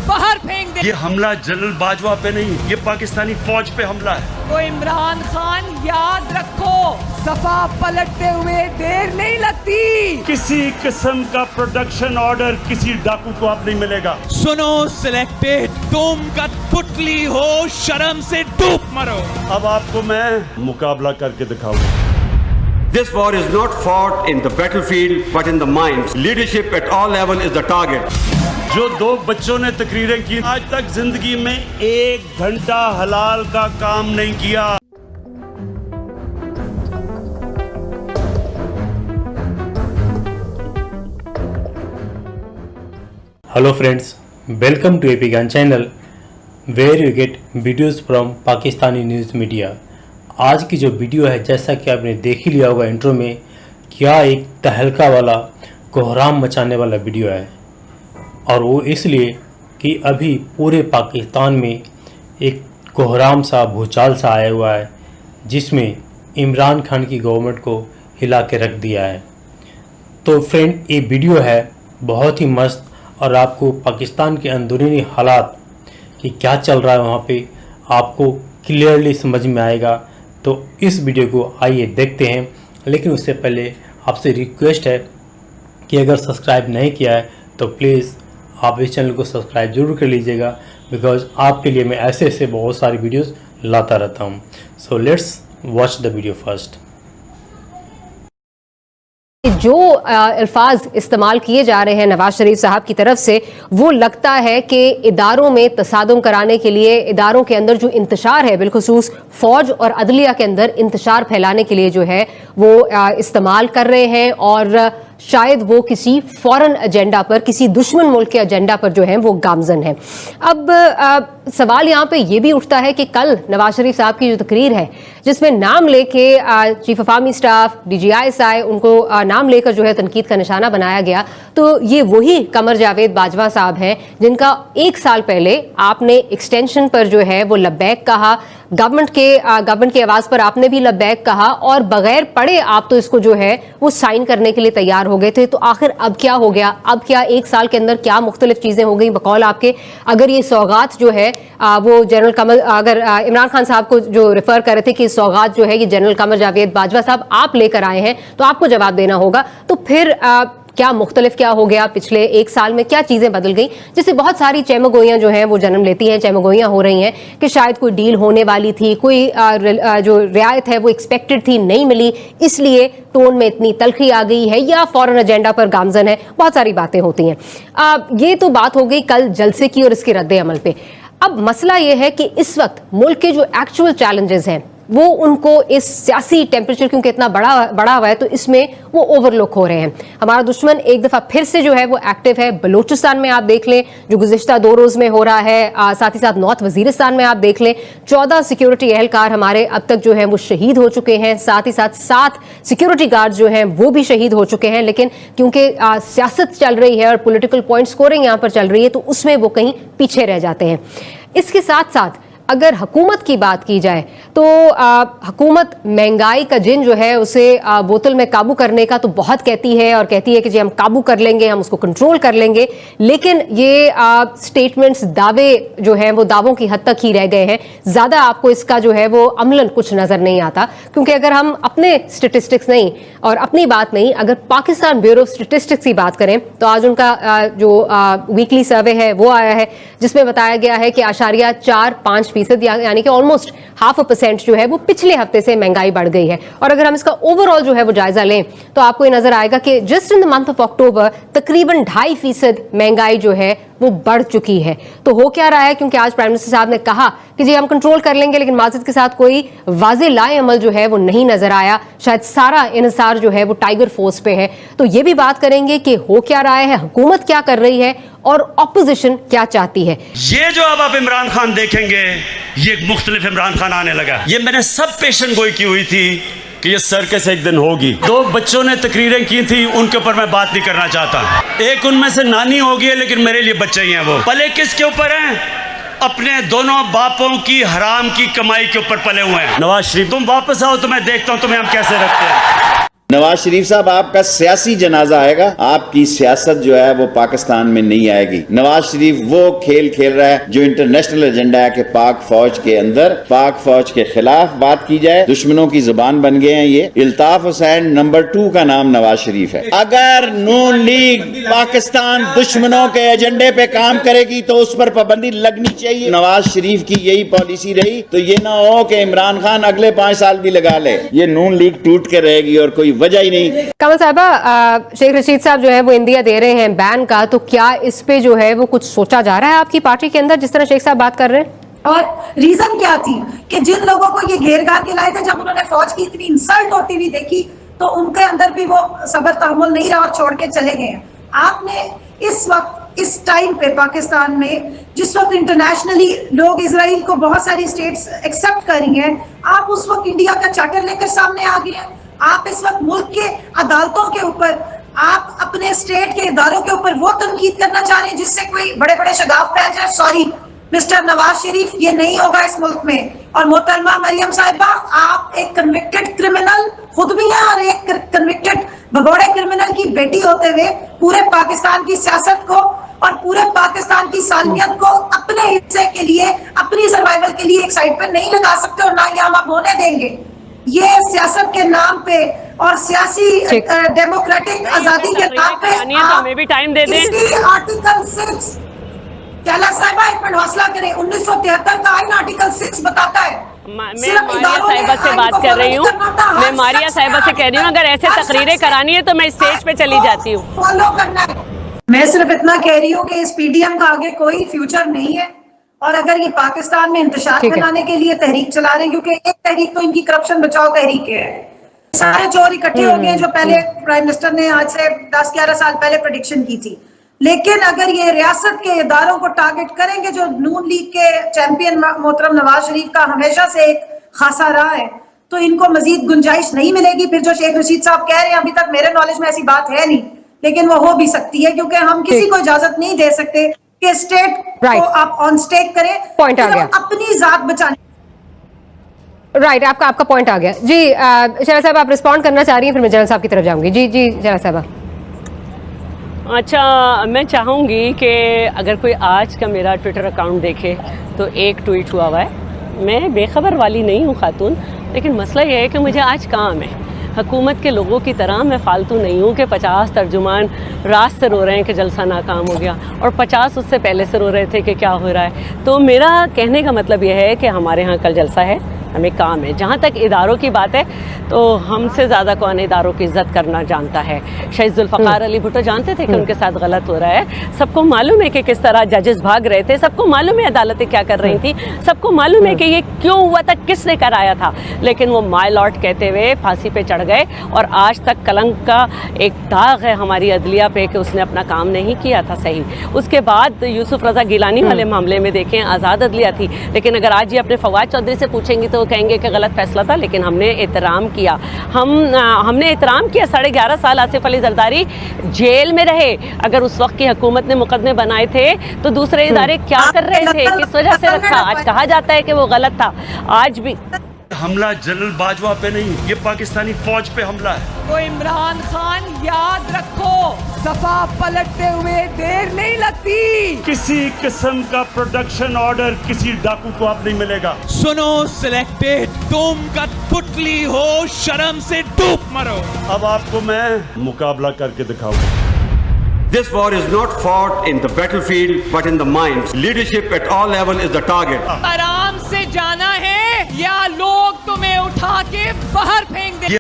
बाहर फेंक दे। ये हमला जनरल बाजवा पे नहीं, ये पाकिस्तानी फौज पे हमला है। तो इमरान खान याद रखो, सफा पलटते हुए देर नहीं लगती। किसी किस्म का प्रोडक्शन ऑर्डर किसी डाकू को अब नहीं मिलेगा। सुनो सिलेक्टेड, तुम कठपुतली हो, शर्म से डूब मरो। अब आपको मैं मुकाबला करके दिखाऊंगा। This war is not fought in the battlefield but in the minds. Leadership at all levels is the target. जो दो बच्चों ने तकरीरें की, आज तक जिंदगी में 1 घंटा हलाल का काम नहीं किया। Hello friends, welcome to AP Gyan channel where you get videos from Pakistani news media. आज की जो वीडियो है, जैसा कि आपने देख ही लिया होगा इंट्रो में, क्या एक तहलका वाला कोहराम मचाने वाला वीडियो है। और वो इसलिए कि अभी पूरे पाकिस्तान में एक कोहराम सा भूचाल सा आया हुआ है, जिसमें इमरान खान की गवर्नमेंट को हिला के रख दिया है। तो फ्रेंड, ये वीडियो है बहुत ही मस्त और आपको पाकिस्तान के अंदरूनी हालात कि क्या चल रहा है वहाँ पे आपको क्लियरली समझ में आएगा। तो इस वीडियो को आइए देखते हैं। लेकिन उससे पहले आपसे रिक्वेस्ट है कि अगर सब्सक्राइब नहीं किया है तो प्लीज़ आप इस चैनल को सब्सक्राइब ज़रूर कर लीजिएगा, बिकॉज आपके लिए मैं ऐसे ऐसे बहुत सारी वीडियोस लाता रहता हूँ। So let's watch the video first. जो अल्फाज इस्तेमाल किए जा रहे हैं नवाज शरीफ साहब की तरफ से, वो लगता है कि इदारों में तसादुम कराने के लिए, इदारों के अंदर जो इंतशार है, बिलखुसूस फौज और अदलिया के अंदर इंतशार फैलाने के लिए जो है वो इस्तेमाल कर रहे हैं। और शायद वो किसी फॉरेन एजेंडा पर, किसी दुश्मन मुल्क के एजेंडा पर जो है वो गामजन है। अब सवाल यहाँ पे ये भी उठता है कि कल नवाज शरीफ साहब की जो तकरीर है, जिसमें नाम लेके chief of army staff, DGI उनको नाम लेकर जो है तनकीद का निशाना बनाया गया, तो ये वही कमर जावेद बाजवा साहब हैं जिनका 1 साल पहले आपने एक्सटेंशन पर जो है वो लब्बैक कहा, गवर्नमेंट की आवाज पर आपने भी लब्बैक कहा, और बगैर पढ़े आप तो इसको जो है वो साइन करने के लिए तैयार हो गए थे। तो आखिर अब क्या हो गया? अब क्या 1 साल के अंदर क्या मुख्तलिफ चीजें हो गई बकौल आपके? अगर ये सौगात जो है वो जनरल कमर, अगर इमरान खान साहब को जो रेफर कर रहे थे कि सौगात जो है ये जनरल कमर जावेद बाजवा साहब आप लेकर आए हैं, तो आपको जवाब देना होगा। तो फिर क्या मुख्तलिफ क्या हो गया? पिछले 1 साल में क्या चीज़ें बदल गई, जिससे बहुत सारी चहमगोइयाँ जो हैं वो जन्म लेती हैं। चहमगोइयाँ हो रही हैं कि शायद कोई डील होने वाली थी, कोई जो रियायत है वो एक्सपेक्टेड थी, नहीं मिली, इसलिए टोन में इतनी तलखी आ गई है, या फॉरेन एजेंडा पर गामजन है। बहुत सारी बातें होती हैं। ये तो बात हो गई कल जलसे की और इसके रद्द अमल पे। अब मसला ये है कि इस वक्त मुल्क के जो एक्चुअल चैलेंजेस हैं वो उनको इस सियासी टेम्परेचर क्योंकि इतना बड़ा हुआ है, तो इसमें वो ओवरलुक हो रहे हैं। हमारा दुश्मन एक दफ़ा फिर से जो है वो एक्टिव है। बलूचिस्तान में आप देख लें जो गुज़िश्ता 2 रोज़ में हो रहा है, साथ ही साथ नॉर्थ वजीरिस्तान में आप देख लें 14 सिक्योरिटी एहलकार हमारे अब तक जो है वो शहीद हो चुके हैं। साथ ही साथ 7 सिक्योरिटी गार्ड जो हैं वो भी शहीद हो चुके हैं। लेकिन क्योंकि सियासत चल रही है और पॉलिटिकल पॉइंट स्कोरिंग यहाँ पर चल रही है, तो उसमें वो कहीं पीछे रह जाते हैं। इसके साथ साथ अगर हुकूमत की बात की जाए तो हुकूमत महंगाई का जिन जो है उसे बोतल में काबू करने का तो बहुत कहती है, और कहती है कि जी हम काबू कर लेंगे, हम उसको कंट्रोल कर लेंगे। लेकिन ये स्टेटमेंट्स, दावे जो हैं वो दावों की हद तक ही रह गए हैं। ज़्यादा आपको इसका जो है वो अमलन कुछ नज़र नहीं आता। क्योंकि अगर हम अपने स्टेटिस्टिक्स नहीं और अपनी बात नहीं, अगर पाकिस्तान ब्यूरो ऑफ स्टेटिस्टिक्स की बात करें, तो आज उनका जो वीकली सर्वे है वो आया है, जिसमें बताया गया है कि 0.45% यानी कि ऑलमोस्ट 0.5% जो है वो पिछले हफ्ते से महंगाई बढ़ गई है। और अगर हम इसका ओवरऑल जो है वो जायजा लें तो आपको ये नजर आएगा कि just in the month of October तकरीबन 2.5% महंगाई जो है वो बढ़ चुकी है। तो हो क्या रहा है? क्योंकि आज प्राइम मिनिस्टर साहब ने कहा कि जी हम कंट्रोल कर लेंगे, लेकिन माजिद के साथ कोई वाज़े लाए अमल जो है वो नहीं नजर आया। शायद सारा इन्हिसार जो है वो टाइगर फोर्स पे है। तो ये भी बात करेंगे कि हो क्या रहा है, हुकूमत क्या कर रही है और ऑपोजिशन क्या चाहती है। ये जो अब आप इमरान खान देखेंगे, ये एक मुख्तलिफ इमरान खान आने लगा। ये मैंने सब पेशन गोई की हुई थी कि ये सर्कस एक दिन होगी। 2 बच्चों ने तकरीरें की थी, उनके ऊपर मैं बात नहीं करना चाहता। एक उनमें से नानी होगी है, लेकिन मेरे लिए बच्चे ही हैं। वो पले किसके ऊपर हैं? अपने दोनों बापों की हराम की कमाई के ऊपर पले हुए हैं। नवाज शरीफ, तुम वापस आओ तो मैं देखता हूं तुम्हें हम कैसे रखते हैं। نواز شریف صاحب آپ کا سیاسی جنازہ آئے گا, آپ کی سیاست جو ہے وہ پاکستان میں نہیں آئے گی. نواز شریف وہ کھیل کھیل رہا ہے جو انٹرنیشنل ایجنڈا ہے کہ پاک فوج کے اندر پاک فوج کے خلاف بات کی جائے. دشمنوں کی زبان بن گئے ہیں یہ. الطاف حسین نمبر 2 کا نام نواز شریف ہے. اگر نون لیگ پاکستان دشمنوں کے ایجنڈے پہ کام کرے گی تو اس پر پابندی لگنی چاہیے. نواز شریف کی یہی پالیسی رہی تو یہ نہ ہو کہ عمران خان اگلے 5 سال بھی لگا لے. یہ نون لیگ ٹوٹ کے رہے گی اور کوئی وجہ ہی نہیں. کمل صاحبہ, شیخ رشید صاحب جو ہے وہ اندیا دے رہے ہیں بین کا, تو کیا اس پہ جو ہے وہ کچھ سوچا جا رہا ہے آپ کی پارٹی کے اندر جس طرح شیخ صاحب بات کر رہے ہیں؟ اور ریزن کیا تھی کہ جن لوگوں کو یہ گھیر گھار کے لائے تھے, جب انہوں نے فوج کی اتنی انسلٹ ہوتی ہوئی دیکھی تو ان کے اندر بھی وہ صبر تحمل نہیں رہا اور چھوڑ کے چلے گئے. آپ نے اس وقت اس ٹائم پہ پاکستان میں جس وقت انٹرنیشنلی لوگ اسرائیل کو بہت ساری اسٹیٹس ایکسپٹ کر رہی ہیں, آپ اس وقت انڈیا کا چارٹر لے کر سامنے آ گئے ہیں. آپ اس وقت ملک کے عدالتوں کے اوپر, آپ اپنے اسٹیٹ کے اداروں کے اوپر وہ تنقید کرنا چاہ رہے ہیں جس سے کوئی بڑے بڑے شگاف پھیل جائے. سوری مسٹر نواز شریف, یہ نہیں ہوگا اس ملک میں. اور محترمہ مریم صاحبہ, آپ ایک کنوکٹڈ کرمنل خود بھی ہیں اور ایک کنوکٹڈ بھگوڑے کرمنل کی بیٹی ہوتے ہوئے پورے پاکستان کی سیاست کو اور پورے پاکستان کی سالمیت کو اپنے حصے کے لیے, اپنی سروائیول کے لیے ایک سائڈ پہ نہیں لگا سکتے اور نہ یہ ہم اب ہونے دیں گے. یہ سیاست کے نام پہ اور سیاسی ڈیموکریٹک آزادی کے نام پہ ہمیں بھی ٹائم دے دیں. آرٹیکل 6 کیلا صاحبہ ایک منٹ حوصلہ کریں, 1973 کا آئین آرٹیکل 6 بتاتا ہے. میں ماریہ صاحبہ سے بات کر رہی ہوں, میں ماریہ صاحبہ سے کہہ رہی ہوں اگر ایسے تقریریں کرانی ہے تو میں اسٹیج پہ چلی جاتی ہوں. فالو کرنا ہے. میں صرف اتنا کہہ رہی ہوں کہ اس پی ڈی ایم کا آگے کوئی فیوچر نہیں ہے, اور اگر یہ پاکستان میں انتشار بنانے کے لیے تحریک چلا رہے ہیں, کیونکہ ایک تحریک تو ان کی کرپشن بچاؤ تحریک ہے, سارے چور اکٹھے ہو گئے جو پہلے پرائم منسٹر نے آج سے 10-11 سال پہلے پریڈکشن کی تھی. لیکن اگر یہ ریاست کے اداروں کو ٹارگٹ کریں گے جو نون لیگ کے چیمپئن محترم نواز شریف کا ہمیشہ سے ایک خاصا رہا ہے, تو ان کو مزید گنجائش نہیں ملے گی. پھر جو شیخ رشید صاحب کہہ رہے ہیں, ابھی تک میرے نالج میں ایسی بات ہے نہیں, لیکن وہ ہو بھی سکتی ہے, کیونکہ ہم کسی کو اجازت نہیں دے سکتے کہ اسٹیٹ کو آپ آن اسٹیک کریں اپنی ذات بچانے. رائٹ, آپ کا پوائنٹ آ گیا. جی شہلا صاحب, آپ رسپونڈ کرنا چاہ رہی ہیں, پھر میں جنرل صاحب کی طرف جاؤں گی. جی شہلا صاحبہ. اچھا, میں چاہوں گی کہ اگر کوئی آج کا میرا ٹویٹر اکاؤنٹ دیکھے تو ایک ٹویٹ ہوا ہے. میں بے خبر والی نہیں ہوں خاتون, لیکن مسئلہ یہ ہے کہ مجھے آج کام ہے. حکومت کے لوگوں کی طرح میں فالتو نہیں ہوں کہ 50 ترجمان رات سے رو رہے ہیں کہ جلسہ ناکام ہو گیا اور 50 اس سے پہلے سے رو رہے تھے کہ کیا ہو رہا ہے. تو میرا کہنے کا مطلب یہ ہے کہ ہمارے ہاں کل جلسہ ہے, ہمیں کام ہے. جہاں تک اداروں کی بات ہے تو ہم سے زیادہ کون اداروں کی عزت کرنا جانتا ہے. شہید ذوالفقار علی بھٹو جانتے تھے کہ ان کے ساتھ غلط ہو رہا ہے. سب کو معلوم ہے کہ کس طرح ججز بھاگ رہے تھے, سب کو معلوم ہے عدالتیں کیا کر رہی تھی, سب کو معلوم ہے کہ یہ کیوں ہوا تھا, کس نے کرایا تھا. لیکن وہ مائی لاٹ کہتے ہوئے پھانسی پہ چڑھ گئے, اور آج تک کلنک کا ایک داغ ہے ہماری عدلیہ پہ کہ اس نے اپنا کام نہیں کیا تھا صحیح. اس کے بعد یوسف رضا گیلانی والے معاملے میں دیکھیں, آزاد عدلیہ تھی, لیکن اگر آج یہ اپنے فواد چودھری سے پوچھیں گے تو وہ کہیں گے کہ غلط فیصلہ تھا, لیکن ہم نے احترام کیا. ہم نے احترام کیا. 11.5 سال آصف علی زرداری جیل میں رہے. اگر اس وقت کی حکومت نے مقدمے بنائے تھے تو دوسرے ادارے کیا کر رہے تھے, کس وجہ سے رکھا. آج کہا جاتا ہے کہ وہ غلط تھا. آج بھی حملہ جنرل باجوہ پہ نہیں, یہ پاکستانی فوج پہ حملہ ہے. تو عمران خان یاد رکھو, صفا پلٹتے ہوئے دیر نہیں لگتی. کسی قسم کا پروڈکشن آرڈر کسی ڈاکو کو اب نہیں ملے گا. سنو سلیکٹڈ, تم کا پتلی ہو شرم سے ڈوب مرو. اب آپ کو میں مقابلہ کر کے دکھاؤں گا. This war is not fought in the battlefield, but in the minds. Leadership at all levels is the target. آرام سے جانا ہے یا لوگ تمہیں اٹھا کے باہر پھینک دیں.